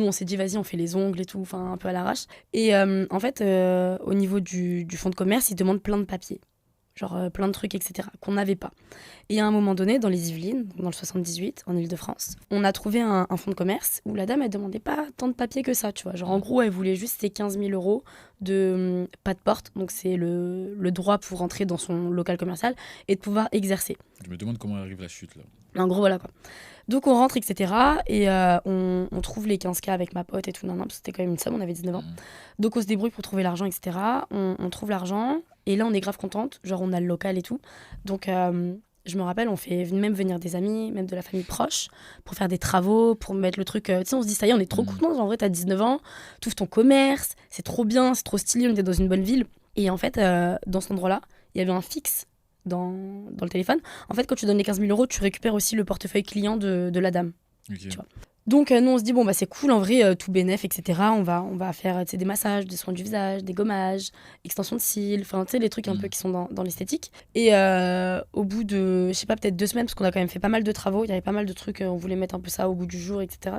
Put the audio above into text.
nous, on s'est dit, vas-y, on fait les ongles et tout, enfin, un peu à l'arrache. Et en fait, au niveau du fonds de commerce, ils demandent plein de papiers. Genre plein de trucs, etc., qu'on n'avait pas. Et à un moment donné, dans les Yvelines, dans le 78, en Île-de-France, on a trouvé un fonds de commerce où la dame, elle demandait pas tant de papiers que ça, tu vois. Genre, en gros, elle voulait juste ses 15 000 euros de pas de porte, donc c'est le droit pour rentrer dans son local commercial et de pouvoir exercer. Je me demande comment arrive la chute là. En gros, voilà quoi. Donc, on rentre, etc. Et on trouve les 15K avec ma pote et tout, non, parce que c'était quand même une somme, on avait 19 ans. Donc, on se débrouille pour trouver l'argent, etc. On trouve l'argent. Et là, on est grave contente. Genre, on a le local et tout. Donc, je me rappelle, on fait même venir des amis, même de la famille proche, pour faire des travaux, pour mettre le truc. Tu sais, on se dit, ça y est, on est trop contents. En vrai, t'as 19 ans, t'ouvres ton commerce, c'est trop bien, c'est trop stylé, on était dans une bonne ville. Et en fait, dans cet endroit-là, il y avait un fixe dans le téléphone. En fait, quand tu donnes les 15 000 euros, tu récupères aussi le portefeuille client de la dame. Ok. Tu vois. Donc, nous, on se dit, bon, bah, c'est cool, en vrai, tout bénef, etc. On va faire des massages, des soins du visage, des gommages, extension de cils, enfin, tu sais, les trucs un peu qui sont dans l'esthétique. Et au bout de, je sais pas, peut-être 2 semaines, parce qu'on a quand même fait pas mal de travaux, il y avait pas mal de trucs, on voulait mettre un peu ça au goût du jour, etc.